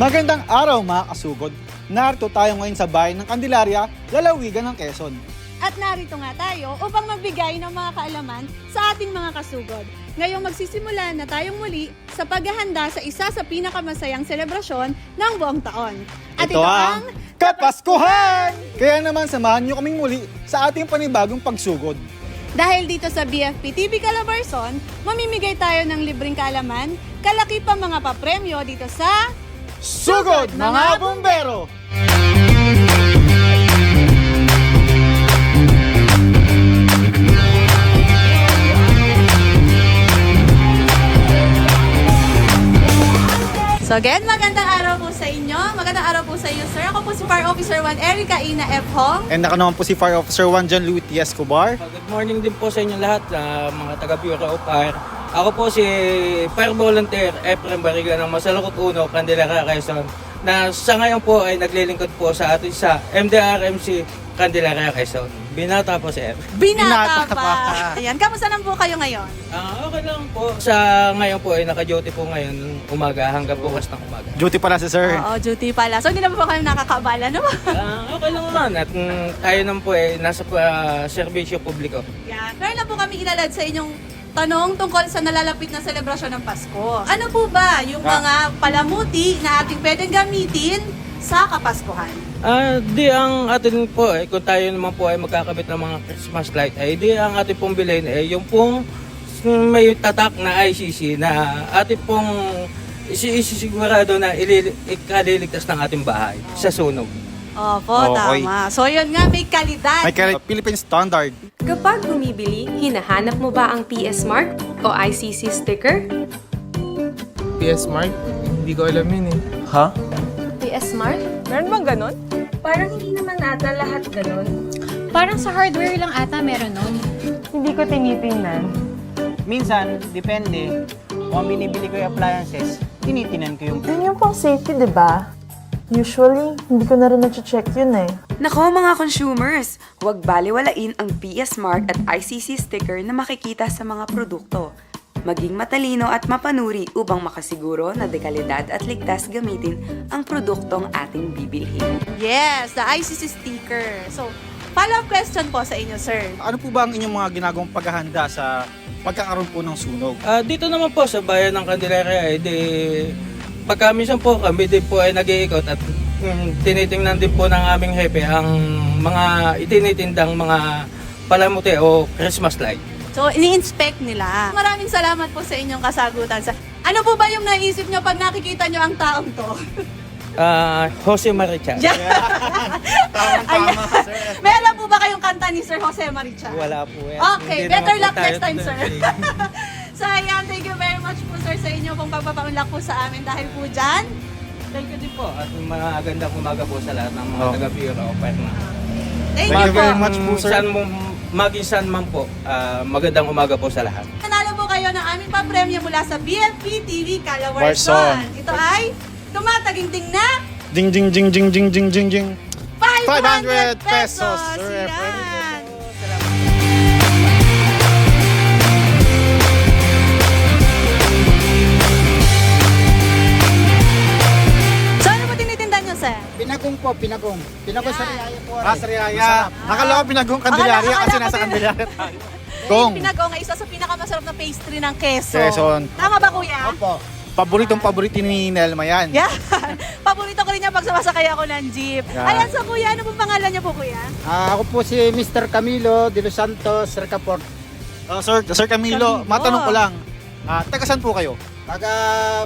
Magandang araw mga kasugod. Narito tayo ngayon sa bayan ng Candelaria, lalawigan ng Quezon. At narito nga tayo upang magbigay ng mga kaalaman sa ating mga kasugod. Ngayong magsisimula na tayong muli sa paghahanda sa isa sa pinakamasayang selebrasyon ng buong taon. At ito ang Kapaskuhan! Kaya naman samahan nyo kaming muli sa ating panibagong pagsugod. Dahil dito sa BFP TV Calabarzon, mamimigay tayo ng libreng kaalaman, kalaki pa mga papremyo dito sa Sugod, mga bumbero! So again, magandang araw po sa inyo. Magandang araw po sa inyo, sir. Ako po si Fire Officer 1 Erica Ina F. Hong. And ako naman po si Fire Officer 1 John Louis T. Escobar. Good morning din po sa inyo lahat, mga taga-Bureau of Fire. Ako po si Fire Volunteer Efrem Barriga ng Masalukot 1, Candelaria, Quezon, na sa ngayon po ay naglilingkod po sa atin sa MDRMC Candelaria, Quezon. Binata po, sir. Binata Binata pa. pa. Ayan, kamusta naman po kayo ngayon? Okay lang po. Sa ngayon po ay naka-duty po ngayon umaga hanggang bukas ng umaga. Duty pala si sir. Oo, duty pala. So hindi naman po kayo nakakaabala, no? Okay lang naman at tayo naman po ay nasa serbisyo publiko. Yan. Meron na po kami ilalad sa inyong tanong tungkol sa nalalapit na selebrasyon ng Pasko. Ano po ba yung mga palamuti na ating pwedeng gamitin sa Kapaskuhan? Di ang atin po kung tayo naman po ay magkakabit ng mga Christmas light, ay di ang atin pong bilhin yung pong may tatak na ICC na atin pong isisigurado na ikaliligtas ng ating bahay sa sunog. Opo, Okay. tama. So yun nga, may kalidad. May Philippine Standard. Kapag bumibili, hinahanap mo ba ang PS Mark o ICC sticker? PS Mark? Hindi ko alam yun eh. Ha? PS Mark? Meron bang ganon? Parang hindi naman ata lahat ganun. Parang sa hardware lang ata meron nun. Hindi ko tinitingnan. Minsan, depende. Kung binibili ko yung appliances, tinitinan ko yung... Yun yung pang safety, di ba? Usually, hindi ko na rin na-check yun eh. Nako mga consumers, huwag baliwalain ang PS Mark at ICC sticker na makikita sa mga produkto. Maging matalino at mapanuri upang makasiguro na dekalidad at ligtas gamitin ang produktong ating bibilhin. Yes, the ICC sticker. So, follow-up question po sa inyo, sir. Ano po ba ang inyong mga ginagawang paghahanda sa pagkakaroon po ng sunog? Dito naman po sa bayan ng Candelaria, pagka minsan po kami din po ay nag-iikot at tinitingnan din po ng aming hepe ang mga itinitindang mga palamuti o Christmas light. So, ini-inspect nila. Maraming salamat po sa inyong kasagutan. Ano po ba yung naisip nyo pag nakikita nyo ang taong to? Jose Maricha. Tama, sir. Meron po ba kayong kanta ni Sir Jose Maricha? Wala po yan. Okay, Hindi better naman po luck tayo next time, sir. tuloy. So, ayan, thank you very much po, sir, sa inyo pong pagpapaunlak po sa amin dahil po dyan. Thank you din po at magandang umaga po sa lahat ng mga taga-Bureau of Fire. Thank Thank you you po. very much po, sir. Maging man po, magandang umaga po sa lahat. Nanalo po kayo ng aming papremyo mula sa BFP TV Barzon. Calabarzon. Ito ay tumataginting na Ding ding ding ding ding ding ding ding. 500 pesos, pesos. Sir Efren. Yan. So ano po tinitinda nyo, sir? Pinagong po, pinagong. Pinagong sa Riyaya po. Sa Riyaya. Nakala ko pinagong Candelaria Akala kasi ko nasa din. Candelaria tayo. Gong. Pinagong ay isa sa pinakamasarap na pastry ng Quezon. Quezon. Tama ba, kuya? Opo. Paborito ni Nelma yan. Yan. Paborito ko rin niya pag sumasakay ako ng jeep. Yan. Ayan, so kuya, ano pong pangalan niyo po, kuya? Ako po si Mr. Camilo de Los Santos, Recaport. Sir Camilo, Camilo. matanong ko lang. Taga saan po kayo? Taga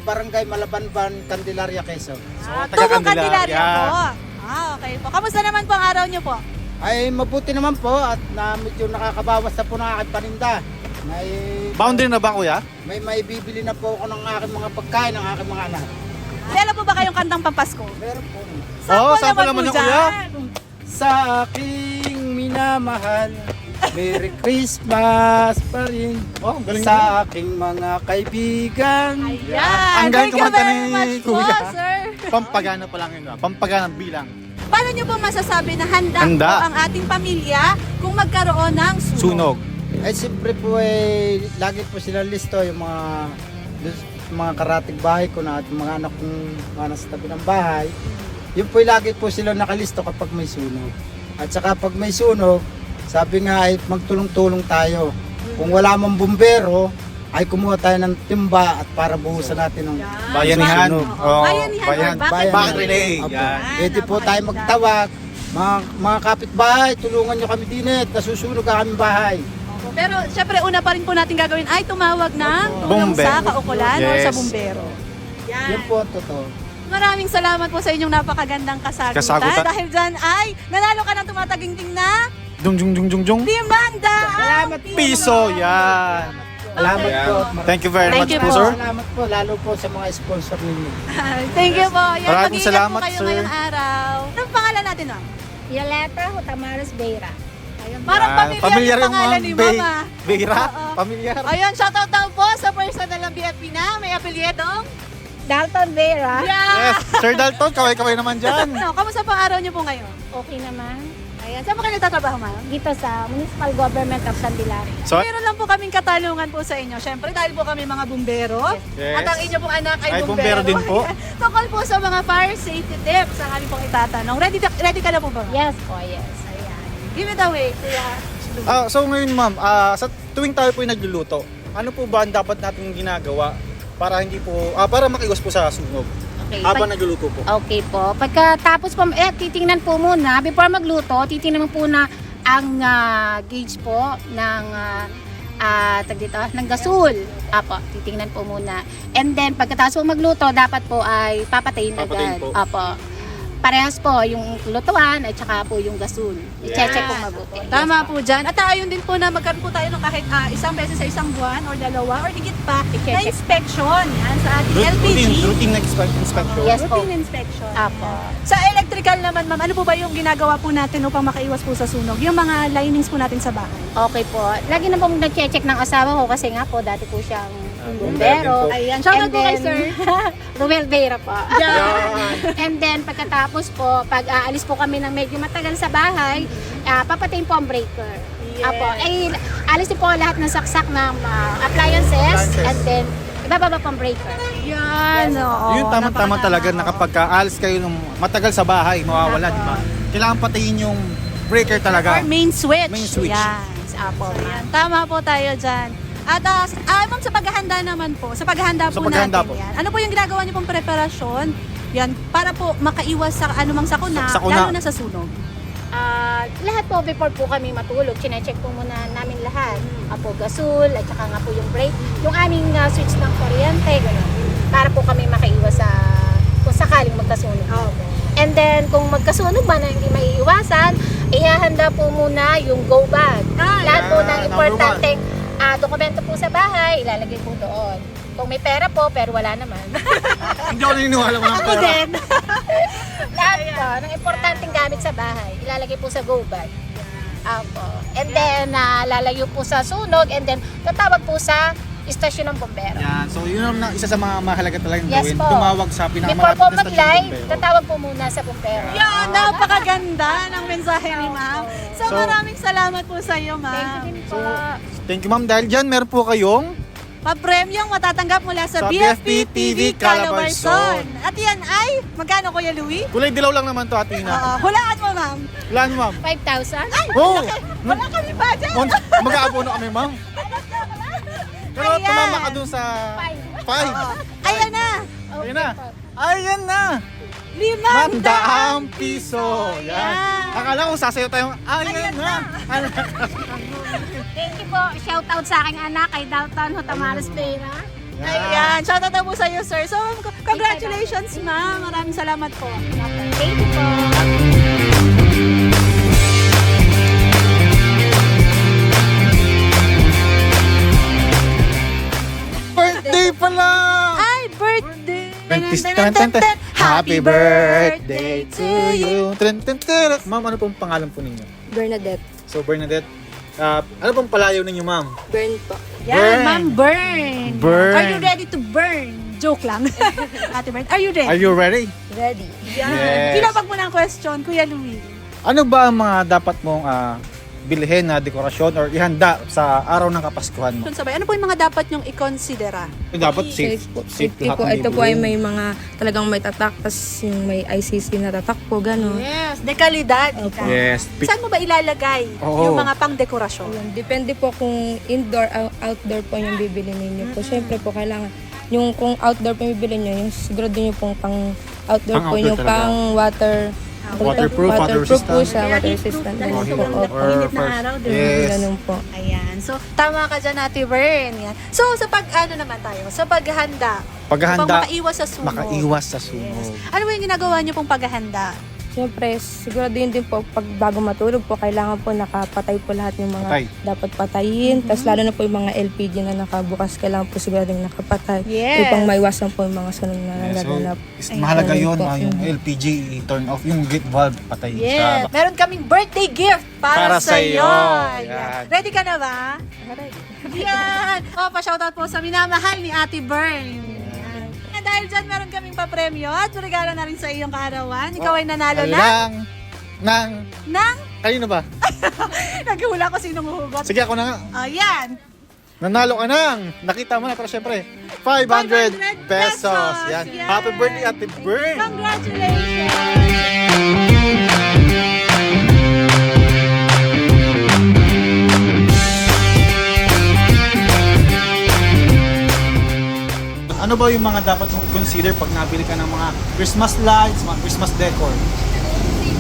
Barangay Malabanban, Candelaria, Quezon. taga Tubong Candelaria Candelaria. po. Okay po. Kamusta naman po ang araw niyo po? Ay mabuti naman po at na medyo nakakabawas na po ng aking paninda. Boundary na ba, kuya? May bibili na po ako ng aking mga pagkain ng aking mga anak. Meron po ba kayong kantang pampasko? Meron po. sample naman po yung kuya. dyan. Sa aking minamahal, Merry Christmas pa rin. Oh, galing Sa aking mga kaibigan. Ayan. Ang galing Thank you kumanta very ni much po, kuya. sir. Pampagana pa lang yun. Pampagana bilang. Paano niyo po masasabi na handa Handa. po ang ating pamilya kung magkaroon ng sunog? Sunog. Ay siyempre po lagi po sila listo yung mga mga karatig bahay ko na at mga anak kong mga nasa tabi ng bahay, yun po lagi po sila nakalisto kapag may sunog. At saka pag may sunog, sabi nga ay magtulong-tulong tayo. Kung wala mang bumbero, ay kumuha tayo ng timba at para buhusan natin ng Bayanihan. sunog. Oh, Bayanihan. Bakit Bakit relay? Opo. Yan. Pwede po tayo magtawag. Mga kapitbahay, tulungan nyo kami din nasusunog ang aming bahay. Pero syempre una pa rin po natin gagawin ay tumawag ng tulong Bombe. sa kaukulan or sa Yes. bumbero. Yun po ang totoo. Maraming salamat po sa inyong napakagandang kasagutan. Kasagutan. Dahil dyan ay nanalo ka ng tumatagingting na Dung, dung, dung, dung, dung. 500 Piso, yan. Salamat Ayan. po. Thank you very Thank much you po, po. sir. Salamat po, lalo po sa mga sponsor ninyo. Thank you po. Yan, Maraming mag-iingat salamat, po kayo sir. ngayong araw. Anong pangalan natin, ma'am? Violeta Hutamares Beira. Parang pamilyar yung pangalan ni Be- Mama. Beira, Oo. pamilyar. Ayun, shoutout daw po sa personal ng BFP na may apelyedong. Dalton Beira. Yeah! Yes, Sir Dalton, kaway-kaway naman dyan. No, kamusta po ang araw niyo po ngayon? Okay naman. Ayan, saan po kayo nagtatrabaho, ma'am? Dito sa Municipal Government of Candelaria. So, Meron lang po kaming katanungan po sa inyo. Siyempre, dahil po kami mga bumbero. Yes. At ang inyo pong anak ay, Ay, bumbero din po. Tungkol po sa mga fire safety tips ang aming pong itatanong. Ready ka na po ba? ma'am? Yes po, yes. Ayan. Give it away, kuya. so ngayon ma'am, sa tuwing tayo po yung nagluluto, ano po ba ang dapat natin ginagawa para hindi po, para makaiwas po sa sunog? Okay. Habang nagluluto po. Okay po. Pagkatapos po, titingnan po muna, before magluto, titingnan po na ang gauge po ng ng gasol. Apo, titingnan po muna. And then, pagkatapos po magluto, dapat po ay papatayin Papatayin agad. po. Apo. Parehas po, yung lutuan at saka po yung gasol. I-check po mabuti. Tama po dyan. At ayun din po na magkaroon po tayo ng kahit isang beses sa isang buwan or dalawa or higit pa na inspection yan sa ating LPG. Routine inspection. Yes po. Routine inspection. Apo. Sa electrical naman, ma'am, ano po ba yung ginagawa po natin upang makaiwas po sa sunog? Yung mga linings po natin sa bahay. Okay po. Lagi na po nag-check ng asawa ko kasi nga po dati po siyang bumbero. Ayan. Shoutout po kay sir. Ruel Vera po. Yan. And then pagkatapos po, pag aalis po kami ng medyo matagal sa bahay, papatayin po ang breaker. Apo, ay alis din po lahat ng saksak ng appliances and then ibababa po ang breaker. Yan, oo. Yun tama-tama talaga na kapag alis kayo ng matagal sa bahay, mawawala, di ba? Kailangan patayin yung breaker talaga. Or main switch. Main switch. Yan. Apo, Ayan. Tama po tayo dyan. At ma'am, sa paghahanda naman po, sa paghahanda Sa po paghahanda natin po. yan. Ano po yung ginagawa niyo pong preparasyon? Yan, para po makaiwas sa anumang sakuna, Sakuna. lalo na sa sunog. lahat po before po kami matulog, chinecheck po muna namin lahat. Apo, gasol, at saka nga po yung brake, yung aming switch ng kuryente, gano'n. Para po kami makaiwas sa kung sakaling magkasunog. And then, kung magkasunog man na hindi maiiwasan, ihahanda po muna yung go bag. Lahat po ng number importante dokumento po sa bahay, ilalagay po doon. Kung may pera po, pero wala naman. Hindi ako naniniwala mo ng Ako pera. din. Lahat po, ng importanteng gamit sa bahay, ilalagay po sa go bag. Apo. And then, lalayo po sa sunog, and then, tatawag po sa istasyon ng bombero. Yan. So yun ang isa sa mga mahalaga talagang Yes gawin. po. Tumawag sa Before pinakamalapit po na stasyon ng mag-live, bombero. tatawag po muna sa bombero. Yan, napakaganda ng mensahe ni ma'am. So, So, maraming salamat po sa iyo, Thank you ma'am. din po. Thank you ma'am. Dahil dyan, meron po kayong Pa-premyong matatanggap mula sa Sa BFP BFP TV Calabarzon. At yan ay, magkano Kuya Louie? kulay dilaw lang naman to, Atina. Hulaan mo, ma'am. Ilan ma'am? 5,000? Oh! Wala kami budget. Mag-aabono kami ma'am. Pero Ayan. tumama ka dun sa 5. Ayan na. Ayan na. Ayan na. 500 piso. Yan. Ayan. Akala ko sasayo tayo. Ayan na. Thank you po. Shout out sa aking anak kay Dalton Hutamares Beira. Ayan. Shoutout na po sa iyo, sir. So, congratulations, ma'am. Maraming salamat po. Thank you po. Birthday pala! Ay, birthday! Happy birthday to you! Ma'am, ano pong pangalan po ninyo? Bernadette. So, Bernadette, ano pong palayaw ninyo, ma'am? Burn po. Yan, Burn. ma'am, burn. Burn. Are you ready to burn? Joke lang. Ate Bert, are you ready? Are you ready? Ready. Yan. Yes. Pinapag mo ng question, Kuya Louie. Ano ba ang mga dapat mong bilhin na dekorasyon or ihanda sa araw ng Kapaskuhan mo? Sabay, ano po yung mga dapat nyong i-considera? Dapat safe. Safety lahat po. ng Ito po ay bibili. may mga talagang may tatak, tas yung may ICC na tatak po, gano'n. Yes, dekalidad. Yes. Saan mo ba ilalagay Oo. yung mga pang-dekorasyon? Ayun, depende po kung indoor, outdoor po yung bibili ninyo po. Siyempre po, kailangan, yung kung outdoor po yung bibili nyo, yung sigurado nyo pong pang outdoor Pang po, outdoor yung talaga. pang water, Waterproof, water waterproof po resistant. siya, water resistant. Dahil Ganun sa po. ulan, Opo. init ng araw, di ba? Yes. Ganun po. Ayan. So, tama ka dyan, Ate Bern. Yan. So, sa ano naman tayo? Sa paghahanda. Paghahanda, Upang makaiwas sa sunog. makaiwas sa sunog. Ano ba yung ginagawa niyo pong paghahanda? Siyempre, sigurado yun din po, pag bago matulog po, kailangan po nakapatay po lahat yung mga Patay. dapat patayin. Tapos lalo na po yung mga LPG na nakabukas, kailangan po sigurado yung nakapatay. Yes. Upang maiwasan po yung mga sunog na Yeah, so, nagaganap. mahalaga Ayun yun, po. yung LPG, i-turn off, yung gate valve, patay Yes. siya. Meron kaming birthday gift para, Para sa iyo. sa'yo. Yan. Yan. Ready ka na ba? Yan. O, pa-shoutout po sa minamahal ni Ate Bern. Yan. Dahil dyan, meron kaming papremyo at regalo na rin sa iyong kaarawan. Ikaw ay nanalo na. Nang, kanino ba? Naghula ko sinong huhugot. Sige, ako na nga. O, yan. Nanalo ka nang. Nakita mo na, pero syempre, 500 pesos. Yan. Yes. Happy birthday, Ate Bern. Congratulations! Ano ba yung mga dapat mong consider pag nabili ka ng mga Christmas lights, mga Christmas decor?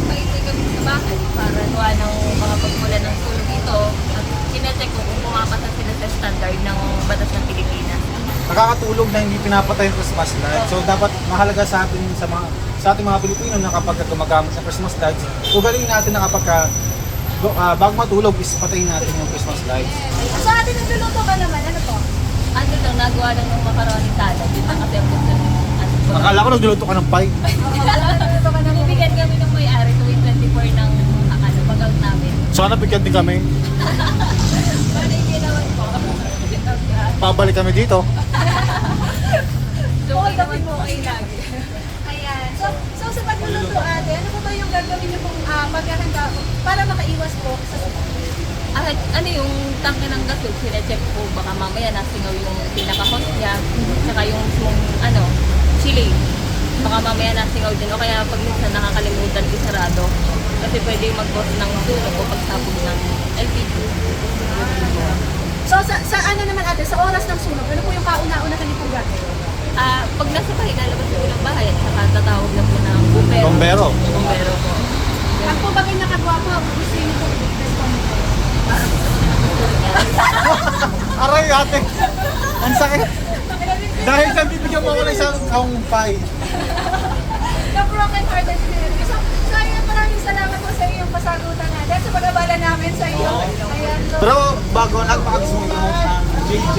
Paitay kami sa bahay para gawa ng mga pagmula ng sunog ito at kinecheck ko kung pumapasa sila sa standard ng batas ng Pilipinas. Nakakatulog na hindi pinapatay yung Christmas lights. So dapat mahalaga sa atin sa ating mga Pilipino na kapag gumagamit ng Christmas lights, ugalingin natin na kapag bago matulog is patayin natin yung Christmas lights. Sa atin nagluluto ka naman, ano po? Ano lang, nagawa lang ng macaroni salad. Yun lang kasi ang gusto ng Akala ko nagluluto ka ng pie. Bibigyan kami ng may-ari tuwing 24 ng pag-out namin. Sana bigyan din kami. Paano yung ginawan po? Pabalik kami dito. So, okay naman po kayo lagi. Ayan. So sa pagluluto ate, ano po ba yung gagawin niyo pong paghahanda para makaiwas po sa sunog? Ano yung tangke ng gasol, sine-check po baka mamaya nasingaw yung pinaka-hot niya, tsaka yung mismong chili. Baka mamaya nasingaw din o kaya pag minsan nakakalimutan isarado kasi pwede mag-cause ng sunog o pagsabog ng LPG. So sa ano naman ate, sa oras ng sunog, ano po yung kauna-una niyo pong gagawin? Pag nasa bahay, lalabas po ng bahay at saka tatawag na po ng bumbero. Bombero. Bumbero po. Pag po ba kayo nakagwapo, gusto niyo po i-respond po? Aray ate! Ang sakit! Dahil sa bibigyan mo ako ng isang kaong pie. Na broken hearted spirit. So ayan, maraming salamat po sa iyong pasagutan natin sa pag-abala namin sa iyo. Ayan. So, Pero bago nagpakagis mo ng JJ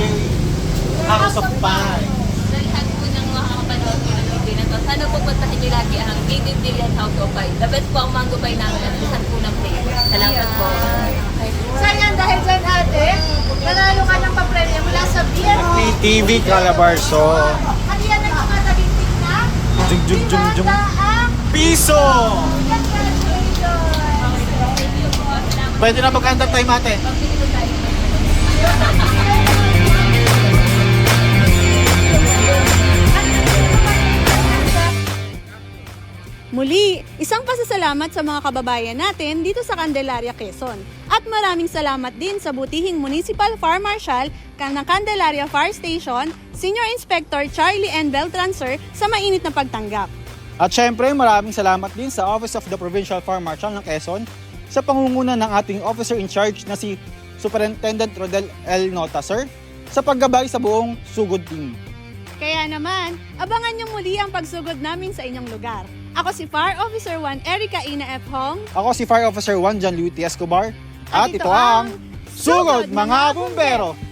House of Pie. Sa lahat po ng makakapanood ko ng video na to, sana po puntahan niyo lagi ang David Dillian House of Pie. The best po ang mango pie namin at isang po ng flavor. Salamat po. so ayan, dahil dyan ate, nanalo ka ng papremyo mula sa BNP TV Calabarso. At yan ay tumataging na Jung jung jung jung. 500 Piso! Congratulations! Pwede na mag-under time ate. Muli, isang pasasalamat sa mga kababayan natin dito sa Candelaria, Quezon. At maraming salamat din sa butihing Municipal Fire Marshal ng Candelaria Fire Station, Senior Inspector Charlie N. Beltran Sir, sa mainit na pagtanggap. At syempre maraming salamat din sa Office of the Provincial Fire Marshal ng Quezon sa pangunguna ng ating officer in charge na si Superintendent Rodel L. Nota Sir sa paggabay sa buong sugod team. Kaya naman, abangan niyo muli ang pagsugod namin sa inyong lugar. Ako si Fire Officer 1 Erica Ina F. Hong. Ako si Fire Officer 1 John Louis T. Escobar at ito ang Sugod Mga Bumbero!